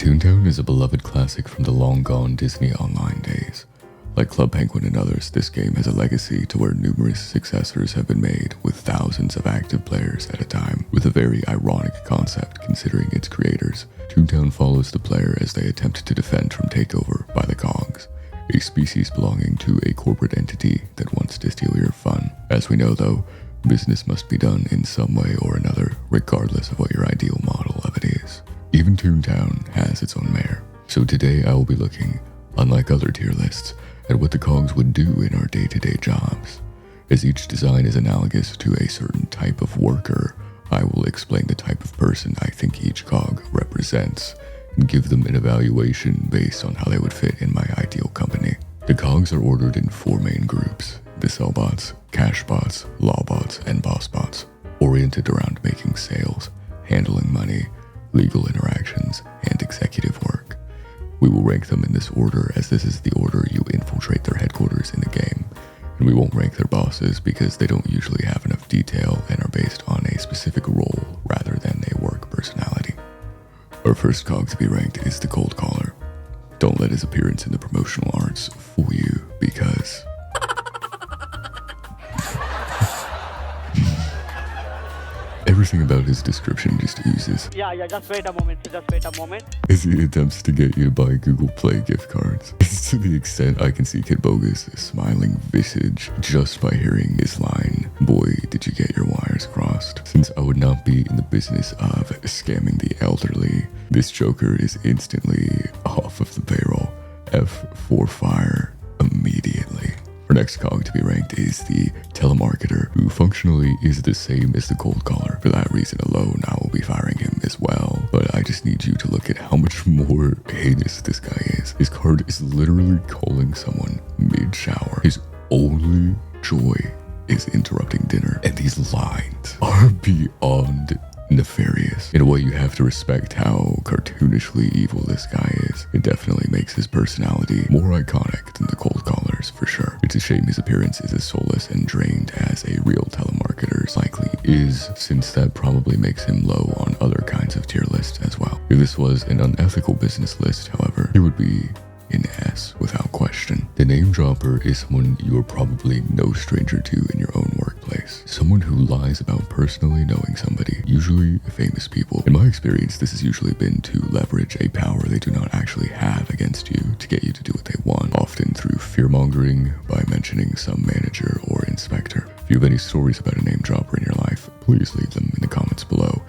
ToonTown is a beloved classic from the long-gone Disney Online days. Like Club Penguin and others, this game has a legacy to where numerous successors have been made with thousands of active players at a time, with a very ironic concept considering its creators. ToonTown follows the player as they attempt to defend from takeover by the Cogs, a species belonging to a corporate entity that wants to steal your fun. As we know though, business must be done in some way or another, regardless of what your ideal model of it is. Even ToonTown has its own mayor. So today I will be looking, unlike other tier lists, at what the cogs would do in our day-to-day jobs. As each design is analogous to a certain type of worker, I will explain the type of person I think each cog represents, and give them an evaluation based on how they would fit in my ideal company. The cogs are ordered in 4 main groups: the sell bots, cash bots, law bots, and boss bots, oriented around making sales, handling money, legal interactions, and executive work. We will rank them in this order as this is the order you infiltrate their headquarters in the game, and we won't rank their bosses because they don't usually have enough detail and are based on a specific role rather than a work personality. Our first cog to be ranked is the cold caller. Don't let his appearance in the promotional arts fool you because everything about his description just oozes. Yeah, just wait a moment. As he attempts to get you to buy Google Play gift cards. It's to the extent I can see Kid Bogus' smiling visage just by hearing his line, "Boy, did you get your wires crossed." Since I would not be in the business of scamming the elderly, this joker is instantly off of the payroll. F for fire immediately. Our next cog to be ranked is the telemarketer, who functionally is the same as the cold caller. For that reason alone, I will be firing him as well, but I just need you to look at how much more heinous this guy is. His card is literally calling someone mid-shower. His only joy is interrupting dinner, and these lines are beyond nefarious. In a way, you have to respect how cartoonishly evil this guy is. It definitely makes his personality more iconic than the cold callers for sure. It's a shame his appearance is as soulless and drained as a real telemarketer's likely is, since that probably makes him low on other kinds of tier lists as well. If this was an unethical business list, however, it would be in S without question. The name dropper is someone you are probably no stranger to in your own workplace. Someone who lies about personally knowing somebody, usually famous people. In my experience, this has usually been to leverage a power they do not actually have against you to get you to do what they want, often through fear-mongering by mentioning some manager or inspector. If you have any stories about a name dropper in your life, please leave them in the comments below.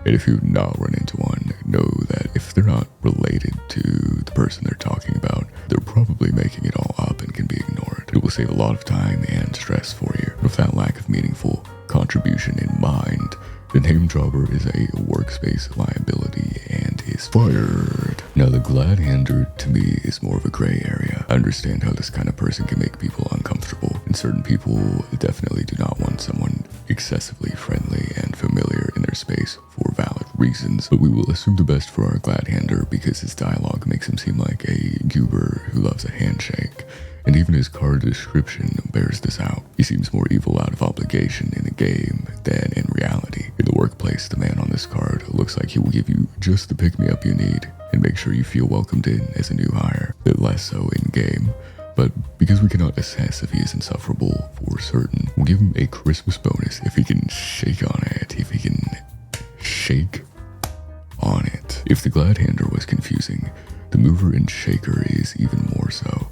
And if you've not run into one, know that if they're not related to the person they're talking about, they're probably making it all up and can be ignored. It will save a lot of time and stress for you. With that lack of meaningful contribution in mind, the name dropper is a workspace liability and is fired. Now the glad-hander to me is more of a gray area. I understand how this kind of person can make people uncomfortable, and certain people definitely do not want someone excessively friendly and familiar in their space for valid reasons, but we will assume the best for our glad-hander because his dialogue makes him seem like a goober who loves a handshake. And even his card description bears this out. He seems more evil out of obligation in the game than in reality. In the workplace, the man on this card looks like he will give you just the pick-me-up you need and make sure you feel welcomed in as a new hire. A bit less so in-game, but because we cannot assess if he is insufferable for certain, we'll give him a Christmas bonus if he can shake on it, if he can shake on it. If the glad-hander was confusing, the mover and shaker is even more so.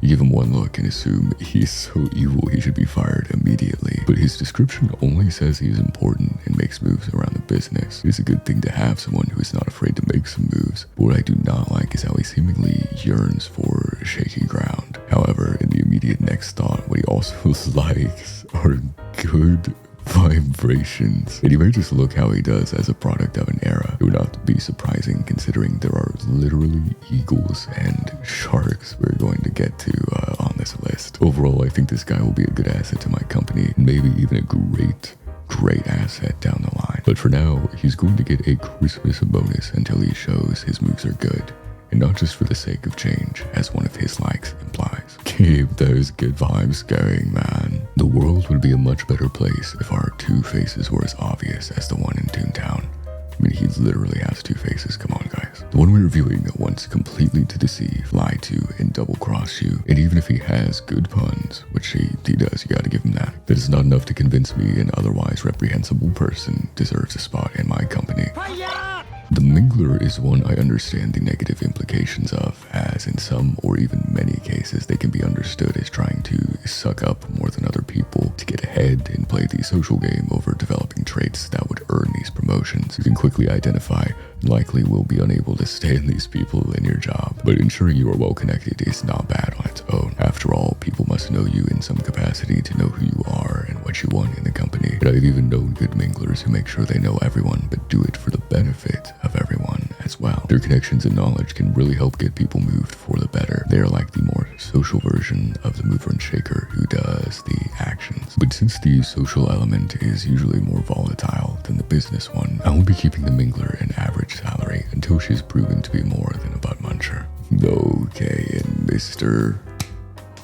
You give him one look and assume he's so evil he should be fired immediately. But his description only says he is important and makes moves around the business. It is a good thing to have someone who is not afraid to make some moves. But what I do not like is how he seemingly yearns for shaky ground. However, in the immediate next thought, what he also likes are good vibrations. And you may just look how he does as a product of an era. It would not be surprising considering there are literally eagles and sharks we're going to get to on this list. Overall, I think this guy will be a good asset to my company, and maybe even a great asset down the line. But for now, he's going to get a Christmas bonus until he shows his moves are good, and not just for the sake of change, as one of his likes implies. Keep those good vibes going, man. The world would be a much better place if our two faces were as obvious as the one in ToonTown. I mean, he literally has 2 faces, come on guys. The one we're reviewing wants completely to deceive, lie to, and double-cross you. And even if he has good puns, which he does, you gotta give him that, that is not enough to convince me an otherwise reprehensible person deserves a spot in my company. The Mingler is one I understand the negative implications of, as in some or even many cases they can be understood as trying to suck up more than other people to get ahead and play the social game over developing traits that would earn these promotions. You can quickly identify and likely will be unable to stand these people in your job, but ensuring you are well connected is not bad on its own. After all, people must know you in some capacity to know who you are and what you want in the company. But I've even known good minglers who make sure they know everyone but do it for the benefit of everyone as well. Their connections and knowledge can really help get people moved for the better. They are like the more social version of the mover and shaker who does the actions. But since the social element is usually more volatile than the business one, I will be keeping the mingler an average salary until she's proven to be more than a butt muncher. Okay, and Mr.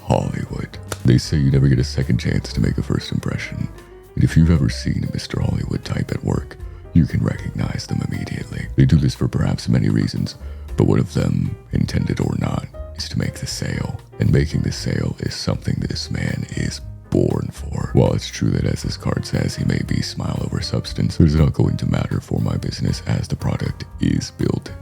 Hollywood. They say you never get a second chance to make a first impression. And if you've ever seen a Mr. Hollywood type at work, you can recognize them immediately. They do this for perhaps many reasons, but one of them, intended or not, is to make the sale. And making the sale is something this man is born for. While it's true that, as this card says, he may be smile over substance, it's not going to matter for my business as the product is built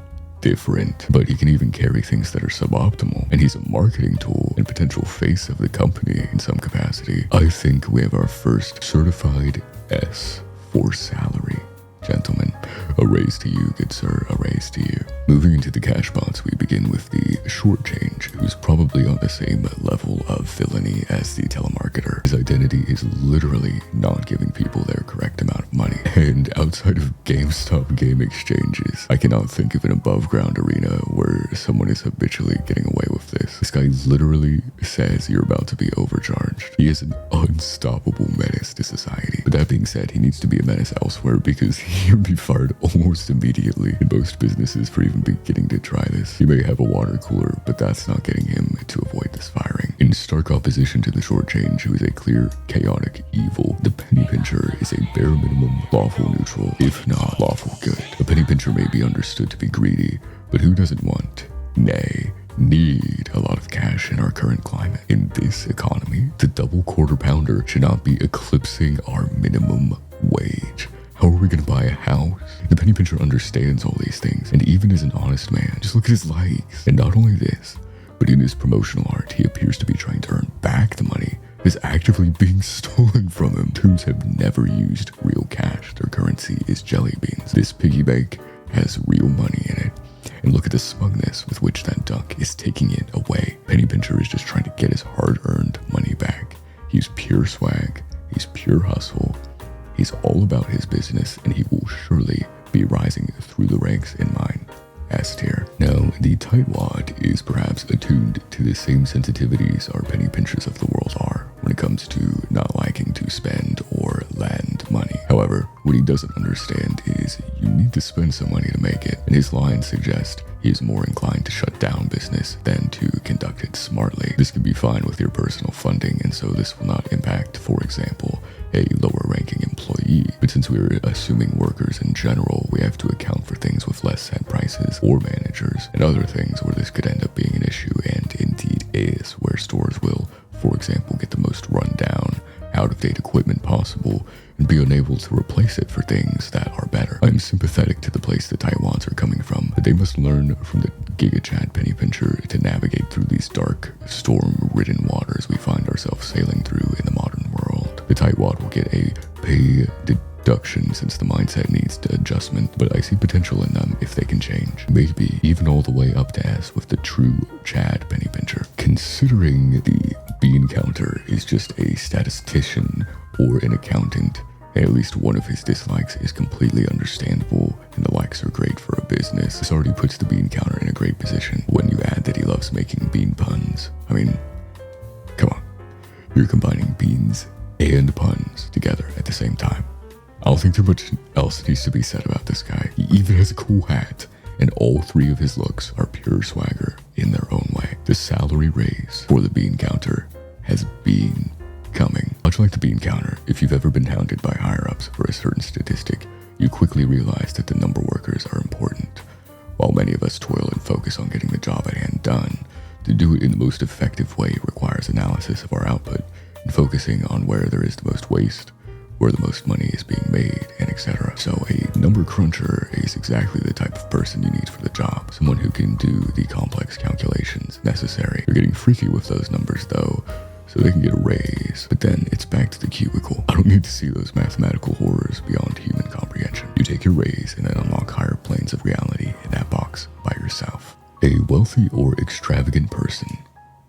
different. But he can even carry things that are suboptimal, and he's a marketing tool and potential face of the company in some capacity. I think we have our first certified S for salary. Gentlemen, a raise to you, good sir, a raise to you. Moving into the cash box, we begin with the short change, who's probably on the same level of villainy as the telemarketer. His identity is literally not giving people their correct amount of money. And outside of GameStop game exchanges, I cannot think of an above ground arena where someone is habitually getting away with this. This guy literally says you're about to be overcharged. He is an unstoppable menace to society. But that being said, he needs to be a menace elsewhere because he would be fired almost immediately in most businesses for even beginning to try this. He may have a water cooler, but that's not getting him to avoid this firing. In stark opposition to the short change, who is a clear, chaotic evil, the penny pincher is a bare minimum lawful neutral, if not lawful good. A penny pincher may be understood to be greedy, but who doesn't want, nay, need a lot of cash in our current climate? In this economy, the double quarter pounder should not be eclipsing our minimum wage. How are we going to buy a house? The penny pincher understands all these things, and even as an honest man, just look at his likes. And not only this, but in his promotional art, he appears to be trying to earn back the money that is actively being stolen from him. Toons have never used real cash. Their currency is jelly beans. This piggy bank has real money in it. And look at the smugness with which that duck is taking it away. Penny pincher is just trying to get his hard-earned money back. He's pure swag. He's pure hustle. He's all about his business, and he will surely be rising through the ranks in mine. S tier. Now, the tightwad is perhaps attuned to the same sensitivities our penny pinchers of the world are when it comes to not liking to spend or lend money. However, what he doesn't understand is you need to spend some money to make it, and his lines suggest he is more inclined to shut down business than to conduct it smartly. This can be fine with your personal funding, and so this will not impact, for example, a lower ranking employee. But since we're assuming workers in general, we have to account for things with less set prices or managers and other things where this could end up being an issue, and indeed is, where stores will, for example, get the most rundown, out-of-date equipment possible and be unable to replace it for things that are better. I'm sympathetic to the place the tightwads are coming from, but they must learn from the GigaChat penny pincher to navigate through these dark, storm-ridden waters we find ourselves sailing through in the modern world. The tightwad will get a pay deduction since the mindset needs adjustment, but I see potential in them if they can change. Maybe even all the way up to S with the true Chad penny pincher. Considering the bean counter is just a statistician or an accountant, at least one of his dislikes is completely understandable, and the likes are great for a business. This already puts the bean counter in a great position. When you add that he loves making bean puns, I mean, come on. You're combining beans and puns together at the same time. I don't think too much else needs to be said about this guy. He even has a cool hat, and all three of his looks are pure swagger in their own way. The salary raise for the bean counter has been coming. Much like the bean counter, if you've ever been hounded by higher-ups for a certain statistic, you quickly realize that the number workers are important. While many of us toil and focus on getting the job at hand done, to do it in the most effective way requires analysis of our output and focusing on where there is the most waste, where the most money is being made, and etc. So a number cruncher is exactly the type of person you need for the job. Someone who can do the complex calculations necessary. You're getting freaky with those numbers though, so they can get a raise. But then it's back to the cubicle. I don't need to see those mathematical horrors beyond human comprehension. You take your raise and then unlock higher planes of reality in that box by yourself. A wealthy or extravagant person,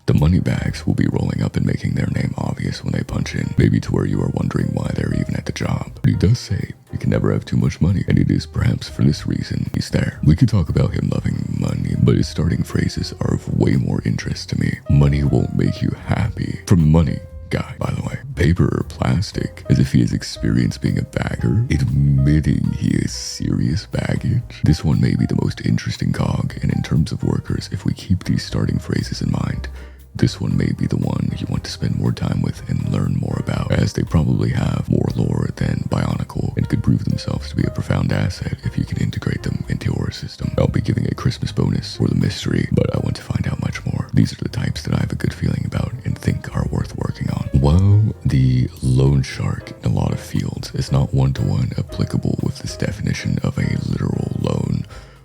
the money bags will be rolling up and making their name obvious when they punch in, maybe to where you are wondering why they're even at the job. But he does say you can never have too much money, and it is perhaps for this reason he's there. We could talk about him loving money, but his starting phrases are of way more interest to me. Money won't make you happy. From the money guy, by the way. Paper or plastic, as if he has experience being a bagger, admitting he has serious baggage. This one may be the most interesting cog, and in terms of workers, if we keep these starting phrases in mind, this one may be the one you want to spend more time with and learn more about, as they probably have more lore than Bionicle and could prove themselves to be a profound asset if you can integrate them into your system. I'll be giving a Christmas bonus for the mystery, but I want to find out much more. These are the types that I have a good feeling about and think are worth working on. While the loan shark in a lot of fields is not one-to-one applicable with this definition of a literal loan,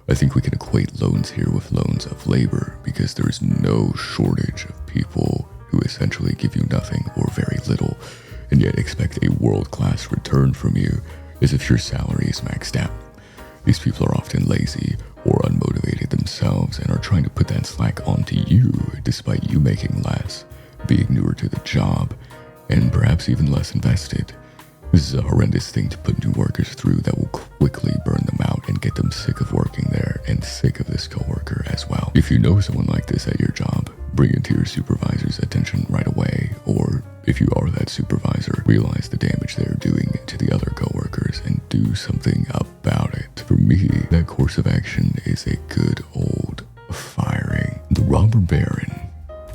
I think we can equate loans here with loans of labor, because there is no shortage of people who essentially give you nothing or very little and yet expect a world-class return from you as if your salary is maxed out. These people are often lazy or unmotivated themselves and are trying to put that slack onto you despite you making less, being newer to the job, and perhaps even less invested. This is a horrendous thing to put new workers through that will quickly burn them out and get them sick of working there and sick of this coworker as well. If you know someone like this at your job, bring it to your supervisor's attention right away, or if you are that supervisor, realize the damage they're doing to the other coworkers and do something about it. For me, that course of action is a good old firing. The robber baron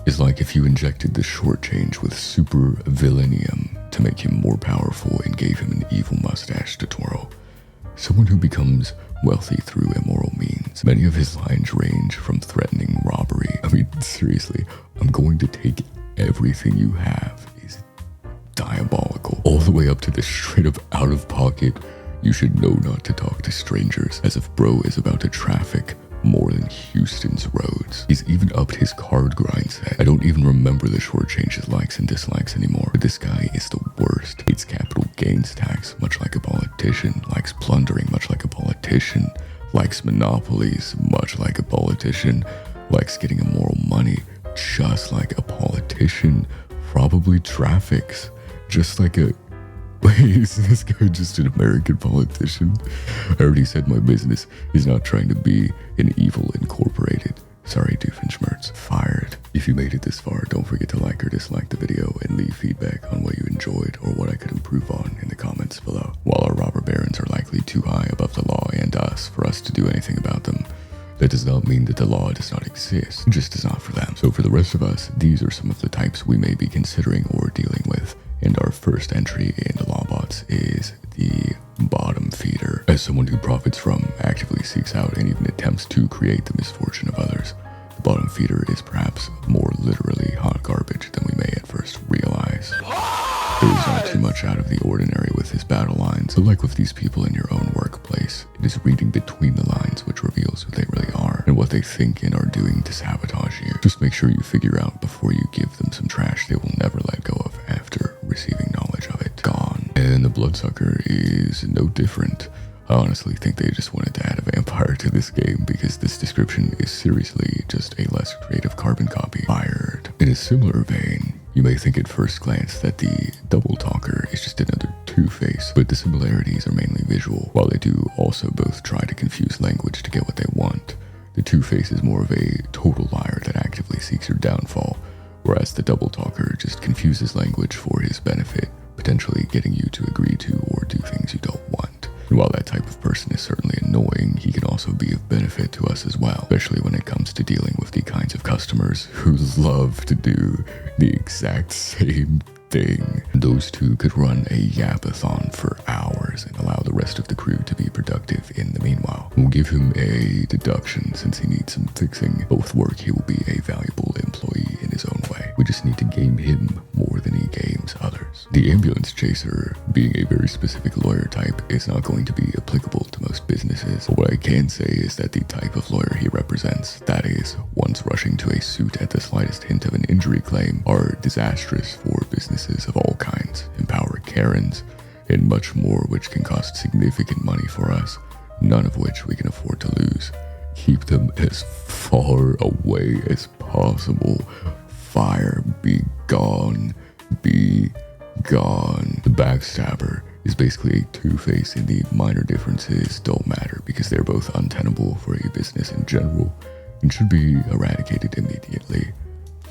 is like if you injected the short change with super villainium to make him more powerful and gave him an evil mustache to twirl. Someone who becomes wealthy through immoral means. Many of his lines range from threatening robbery. I mean, seriously, I'm going to take everything you have is diabolical. All the way up to the straight up out of pocket, you should know not to talk to strangers, as if bro is about to traffic more than Houston's roads. He's even upped his card grind set. I don't even remember the short changes likes and dislikes anymore, but this guy is the worst. Hates capital gains tax, much like a politician. Likes plundering, much like a politician. Likes monopolies, much like a politician. Likes getting immoral money, just like a politician. Probably traffics, just like a... Wait, is this guy just an American politician? I already said my business is not trying to be an evil incorporated. Sorry, Doofenshmirtz. Fired. If you made it this far, don't forget to like or dislike the video and leave feedback on what you enjoyed or what I could improve on in the comments below. While our robber barons are likely too high above the law and us for us to do anything about them, that does not mean that the law does not exist. It just is not for them. So for the rest of us, these are some of the types we may be considering or dealing with. And our first entry into Lawbots is the bottom feeder. As someone who profits from, actively seeks out, and even attempts to create the misfortune of others, the bottom feeder is perhaps more literally hot garbage than we may at first realize. There is not too much out of the ordinary with his battle lines, but like with these people in your own workplace, it is reading between the lines which reveals who they really are and what they think and are doing to sabotage you. Just make sure you figure out before you give them some trash they will never let go of after receiving knowledge of it. Gone. And the bloodsucker is no different. I honestly think they just wanted to add a vampire to this game because this description is seriously just a less creative carbon copy. Fired. In a similar vein, you may think at first glance that the double talker is just another Two-Face, but the similarities are mainly visual. While they do also both try to confuse language to get what they want, the Two-Face is more of a total liar that actively seeks your downfall, whereas the double talker just confuses language for his benefit, potentially getting you to agree to or do things you don't want. And while that type of person is certainly annoying, he can also be of benefit to us as well, especially when it comes to dealing with the kinds of customers who love to do the exact same thing. Those two could run a yapathon for hours and allow the rest of the crew to be productive in the meanwhile. We'll give him a deduction since he needs some fixing, but with work he will be a valuable employee in his own way. We just need to game him more than he games others. The ambulance chaser, being a very specific lawyer type, is not going to be applicable to most businesses. But what I can say is that the type of lawyer he represents, that is, ones rushing to a suit at the slightest hint of an injury claim, are disastrous for businesses of all kinds, empower Karens, and much more, which can cost significant money for us, none of which we can afford to lose. Keep them as far away as possible. Fire, be gone, be gone. The backstabber is basically a two-face, and the minor differences don't matter because they're both untenable for a business in general and should be eradicated immediately.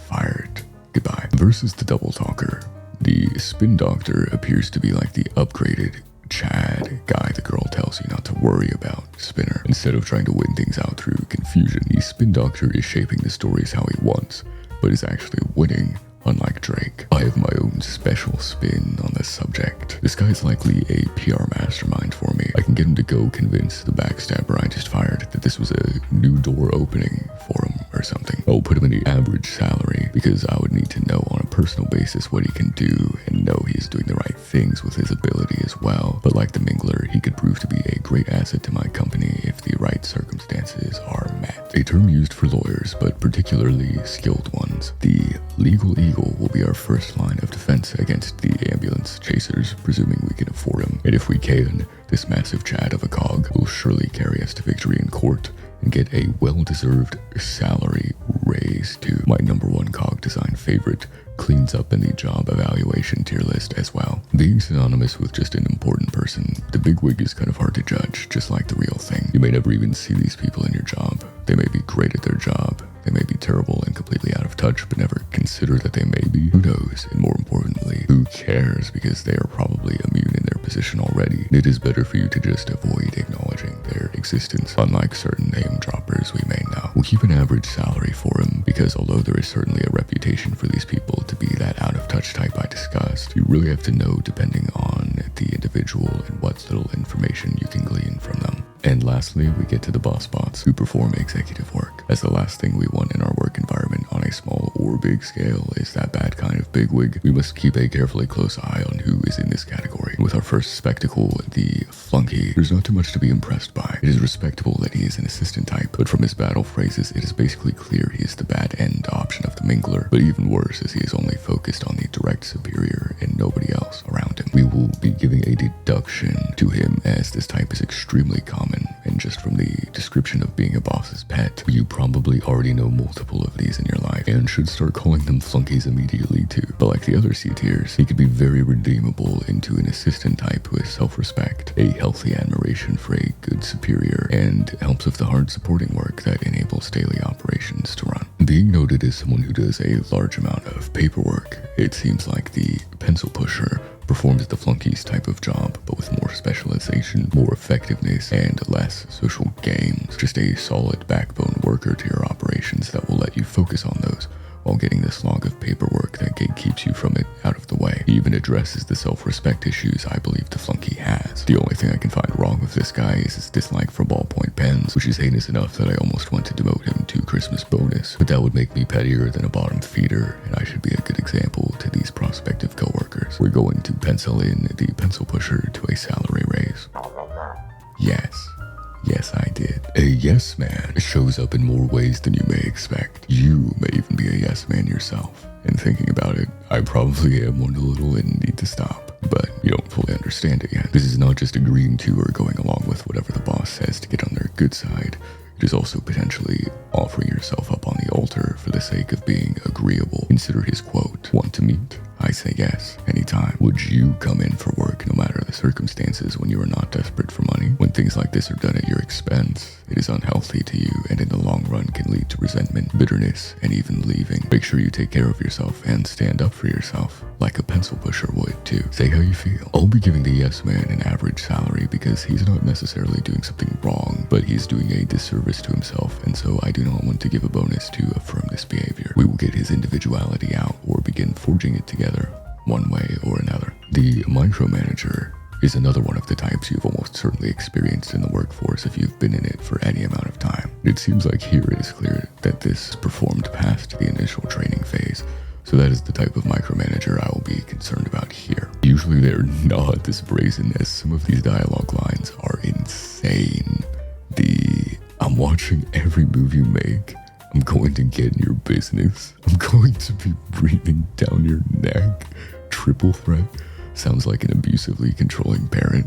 Fired. Goodbye. Versus the double talker. The spin doctor appears to be like the upgraded Chad guy the girl tells you not to worry about spinner. Instead of trying to win things out through confusion, the spin doctor is shaping the stories how he wants, but is actually winning, unlike Drake. I have my own special spin on this subject. This guy is likely a PR mastermind for me. I can get him to go convince the backstabber I just fired that this was a new door opening for him or something. I'll put him in the average salary because I would need to know on a personal basis what he can do and know he is doing the right things with his ability as well. But like the Mingler, he could prove to be a great asset to my company if the right circumstances are met. A term used for lawyers, but particularly skilled ones. The legal eagle will be our first line of defense against the ambulance chasers, presuming we can afford him. And if we can, this massive Chad of a cog will surely carry us to victory in court and get a well-deserved salary raise to my #1 cog design favorite, cleans up in the job evaluation tier list as well. Being synonymous with just an important person, the bigwig is kind of hard to judge, just like the real thing. You may never even see these people in your job. They may be great at their job. They may be terrible and completely out of touch, but never consider that they may be. Who knows? And more importantly, who cares? Because they are probably immune in their position already. It is better for you to just avoid acknowledging their existence, unlike certain name droppers we may know. We'll keep an average salary for him, because although there is certainly a reputation for these people to be that out of touch type I discussed, you really have to know depending on the individual and what little information you can glean from them. And lastly, we get to the boss bots who perform executive work. As the last thing we want in our work environment on a small or big scale is that bad kind of bigwig. We must keep a carefully close eye on who is in this category. With our first spectacle, the flunky, there's not too much to be impressed by. It is respectable that he is an assistant type, but from his battle phrases, it is basically clear he is the bad end option of the Mingler. But even worse is he is only focused on the direct superior and nobody else around him. We will be giving a deduction to him as this type is extremely common, and just from the description of being a boss's pet, you probably already know multiple of these in your life and should start calling them flunkies immediately too. But like the other C tiers, he could be very redeemable into an assistant type who has self-respect, a healthy admiration for a good superior, and helps with the hard supporting work that enables daily operations to run. Being noted as someone who does a large amount of paperwork, it seems like the pencil pusher performs the flunkies type of job, but with more specialization, more effectiveness, and less social games. Just a solid backbone worker to your operations that will let you focus on those while getting the slog of paperwork that keeps you from it out of the way. He even addresses the self-respect issues I believe the flunky has. The only thing I can find wrong with this guy is his dislike for ballpoint pens, which is heinous enough that I almost want to demote him to Christmas bonus, but that would make me pettier than a bottom feeder, and I should be a good example to these prospective coworkers. We're going to pencil in the pencil pusher to a salary raise. Yes. Yes, I did. A yes man shows up in more ways than you may expect. You may even be a yes man yourself. And thinking about it, I probably am one a little and need to stop. But you don't fully understand it yet. This is not just agreeing to or going along with whatever the boss says to get on their good side. It is also potentially offering yourself up on the altar for the sake of being agreeable. Consider his quote, "Want to meet? I say yes, anytime." Would you come in for work no matter the circumstances when you are not desperate for money? When things like this are done at your expense, it is unhealthy to you and in the long run can lead to resentment, bitterness, and even leaving. Make sure you take care of yourself and stand up for yourself, like a pencil pusher would too. Say how you feel. I'll be giving the yes man an average salary because he's not necessarily doing something wrong, but he's doing a disservice to himself, and so I do not want to give a bonus to affirm this behavior. We will get his individuality out or begin forging it together one way or another. The micromanager is another one of the types you've almost certainly experienced in the workforce if you've been in it for any amount of time. It seems like here it is clear that this performed past the initial training phase, so that is the type of micromanager I will be concerned about here. Usually they're not as brazen as some of these dialogue lines are insane. I'm watching every move you make. I'm going to get in your business. I'm going to be breathing down your neck. Triple threat sounds like an abusively controlling parent,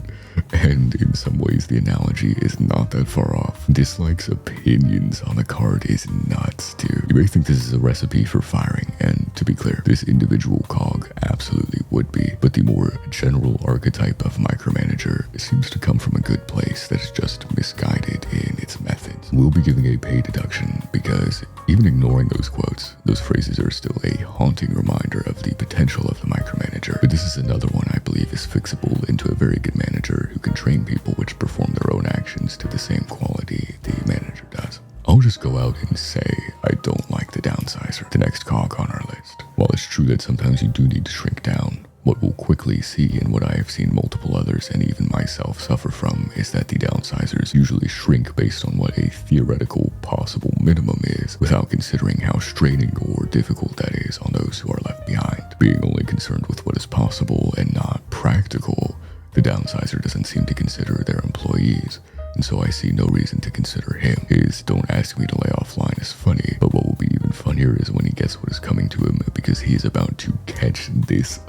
and in some ways the analogy is not that far off. Dislikes opinions on the card is nuts too. You may think this is a recipe for firing, and to be clear, this individual cog absolutely would be, but the more general archetype of micromanager seems to come from a good place that is just misguided in its methods. We'll be giving a pay deduction because even ignoring those quotes, those phrases are still a haunting reminder of the potential of the micromanager. But this is another one I believe is fixable into a very good manager who can train people which perform their own actions to the same quality the manager does. I'll just go out and say I don't like the downsizer, the next cog on our list. While it's true that sometimes you do need to shrink down, what we'll quickly see, and what I have seen multiple others and even myself suffer from, is that the downsizers usually shrink based on what a theoretical possible minimum is, without considering how straining or difficult that is on those who are left behind. Being only concerned with what is possible and not practical, the downsizer doesn't seem to consider their employees, and so I see no reason to consider him. His "don't ask me to lay off" line is funny, but what will be even funnier is when he gets what is coming to him, because he is about to catch this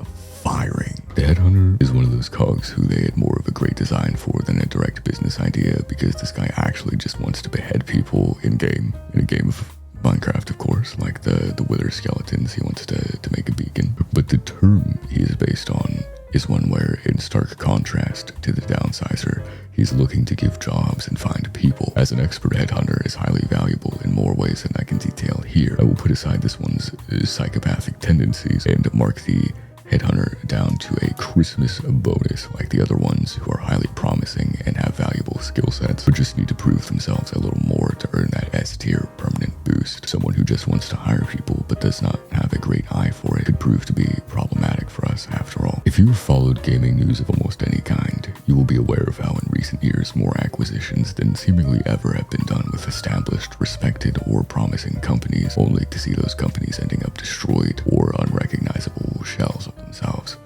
firing. The headhunter is one of those cogs who they had more of a great design for than a direct business idea, because this guy actually just wants to behead people in a game of Minecraft, of course, like the wither skeletons. He wants to make a beacon, but the term he is based on is one where, in stark contrast to the downsizer, he's looking to give jobs and find people. As an expert headhunter is highly valuable in more ways than I can detail here. I will put aside this one's psychopathic tendencies and mark the headhunter down to a Christmas bonus like the other ones, who are highly promising and have valuable skill sets, but just need to prove themselves a little more to earn that S-tier permanent boost. Someone who just wants to hire people but does not have a great eye for it could prove to be problematic for us after all. If you have followed gaming news of almost any kind, you will be aware of how in recent years more acquisitions than seemingly ever have been done with established, respected, or promising companies, only to see those companies ending up destroyed or unrecognizable shells of themselves.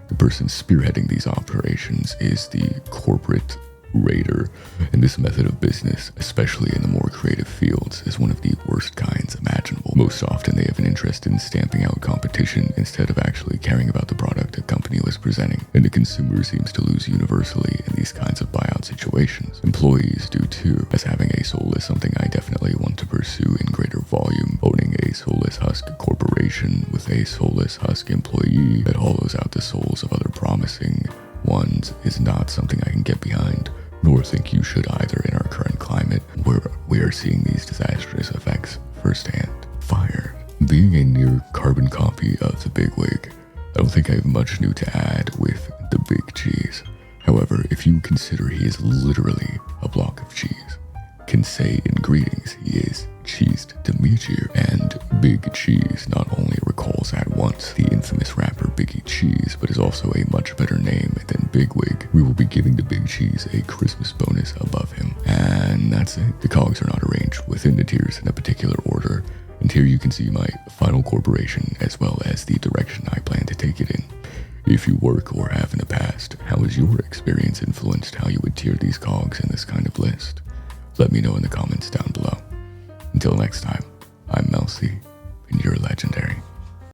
The person spearheading these operations is the corporate raider, and this method of business, especially in the more creative fields, is one of the worst kinds imaginable. Most often they have an interest in stamping out competition instead of actually caring about the product a company was presenting, and the consumer seems to lose universally in these kinds of buyout situations. Employees do too, as having a soul is something I definitely want to pursue in greater volume. Owning a soulless husk corporation with a soulless husk employee that hollows out the souls of other promising ones is not something I can get behind, nor think you should either in our current climate, where we are seeing these disastrous effects firsthand. Fired. Being a near carbon copy of the bigwig, I don't think I have much new to add with the big cheese. However, if you consider he is literally a block of cheese, can say in greetings he is cheesed to meet you, and Big Cheese not only recalls at once the infamous rapper Biggie Cheese, but is also a much better name than Bigwig. We will be giving the Big Cheese a Christmas bonus above him, and that's it. The cogs are not arranged within the tiers in a particular order, and here you can see my final corporation as well as the direction I plan to take it in. If you work or have in the past, how has your experience influenced how you would tier these cogs in this kind of list? Let me know in the comments down below. Until next time, I'm Mel C.